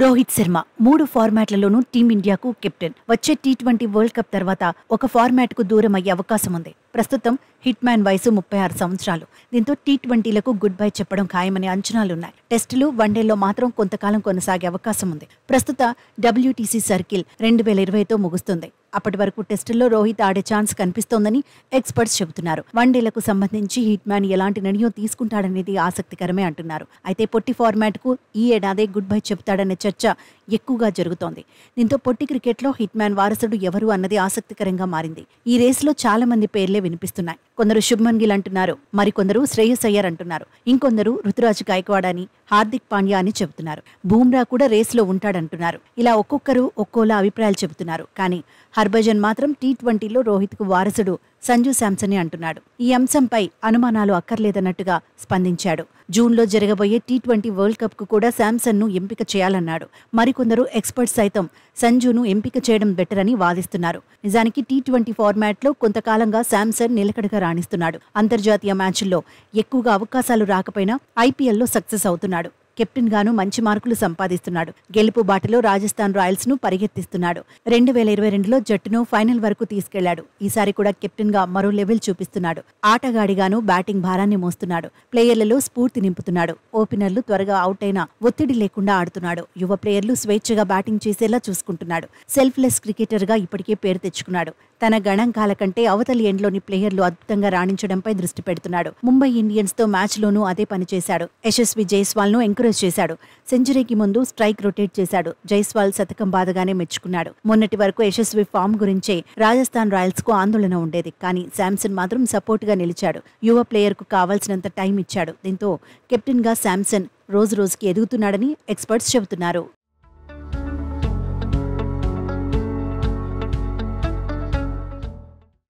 రోహిత్ శర్మ 3 ఫార్మాట్లలోనూ టీమిండియాకు కెప్టెన్. వచ్చే T20 world cup తర్వాత ఒక ఫార్మాట్కు దూరం అయ్యే అవకాశం ఉంది. ప్రస్తుతం హిట్ మ్యాన్ వయసు 36 సంవత్సరాలు. దీంతో టీ20లకు గుడ్ బై చెప్పడం ఖాయమనే అంచనాలున్నాయి. టెస్టులు, వన్డేల్లో మాత్రం కొంతకాలం కొనసాగే అవకాశం ఉంది. ప్రస్తుత WTC సర్కిల్ 2020తో ముగుస్తుంది. అప్పటి వరకు టెస్టుల్లో రోహిత్ ఆడే ఛాన్స్ కనిపిస్తోందని ఎక్స్పర్ట్స్ చెబుతున్నారు. వన్డేలకు సంబంధించి హిట్ మ్యాన్ ఎలాంటి నిర్ణయం తీసుకుంటాడనేది ఆసక్తికరమే అంటున్నారు. అయితే పొట్టి ఫార్మాట్కు ఈ ఏడాదే గుడ్ బై చెబుతాడనే చర్చ ఎక్కువగా జరుగుతోంది. దీంతో పొట్టి క్రికెట్లో హిట్ మ్యాన్ వారసుడు ఎవరు అన్నది ఆసక్తికరంగా మారింది. ఈ రేసులో చాలా మంది పేర్లే వినిపిస్తున్నాయి. కొందరు శుభ్మన్ గిల్ అంటున్నారు, మరికొందరు శ్రేయస్ అయ్యర్ అంటున్నారు, ఇంకొందరు రుతురాజ్ గైక్వాడ్ అని, హార్దిక్ పాండ్యా అని చెబుతున్నారు. బూమ్రా కూడా రేసులో ఉంటాడంటున్నారు. ఇలా ఒక్కొక్కరు ఒక్కోలా అభిప్రాయాలు చెబుతున్నారు. కానీ హర్భజన్ మాత్రం టీ20లో రోహిత్కు వారసుడు సంజు శాంసనే అంటున్నాడు. ఈ అంశంపై అనుమానాలు అక్కర్లేదన్నట్టుగా స్పందించాడు. జూన్లో జరగబోయే టీ20 వరల్డ్ కప్ కు కూడా శాంసన్ను ఎంపిక చేయాలన్నాడు. మరికొందరు ఎక్స్పర్ట్స్ సైతం సంజును ఎంపిక చేయడం బెటర్ అని వాదిస్తున్నారు. నిజానికి టీ20 ఫార్మాట్లో కొంతకాలంగా శాంసన్ నిలకడగా రాణిస్తున్నాడు. అంతర్జాతీయ మ్యాచ్ల్లో ఎక్కువగా అవకాశాలు రాకపోయినా IPLలో సక్సెస్ అవుతున్నాడు. కెప్టెన్ గాను మంచి మార్కులు సంపాదిస్తున్నాడు. గెలుపు బాటలో రాజస్థాన్ రాయల్స్ ను పరిగెత్తిస్తున్నాడు. 2022లో జట్టును ఫైనల్ వరకు తీసుకెళ్లాడు. ఈసారి కూడా కెప్టెన్ గా మరో లెవెల్ చూపిస్తున్నాడు. ఆటగాడిగాను బ్యాటింగ్ భారాన్ని మోస్తున్నాడు. ప్లేయర్లలో స్ఫూర్తి నింపుతున్నాడు. ఓపెనర్లు త్వరగా అవుట్ అయినా ఒత్తిడి లేకుండా ఆడుతున్నాడు. యువ ప్లేయర్లు స్వేచ్ఛగా బ్యాటింగ్ చేసేలా చూసుకుంటున్నాడు. సెల్ఫ్లెస్ క్రికెటర్ గా ఇప్పటికే పేరు తెచ్చుకున్నాడు. తన గణాంకాల కంటే అవతలి ఎండ్లోని ప్లేయర్లు అద్భుతంగా రాణించడంపై దృష్టి పెడుతున్నాడు. ముంబై ఇండియన్స్ తో మ్యాచ్లోనూ అదే పని చేశాడు. యశస్వి జైస్వాల్ ను ఎంకరేజ్ చేశాడు. సెంచరీకి ముందు స్ట్రైక్ రొటేట్ చేశాడు. జైస్వాల్ శతకం బాధగానే మెచ్చుకున్నాడు. మొన్నటి వరకు యశస్వి ఫామ్ గురించే రాజస్థాన్ రాయల్స్ కు ఆందోళన ఉండేది. కానీ శాంసన్ మాత్రం సపోర్ట్ గా నిలిచాడు. యువ ప్లేయర్ కు కావాల్సినంత టైం ఇచ్చాడు. దీంతో కెప్టెన్ గా శాంసన్ రోజు రోజుకి ఎదుగుతున్నాడని ఎక్స్పర్ట్స్ చెబుతున్నారు.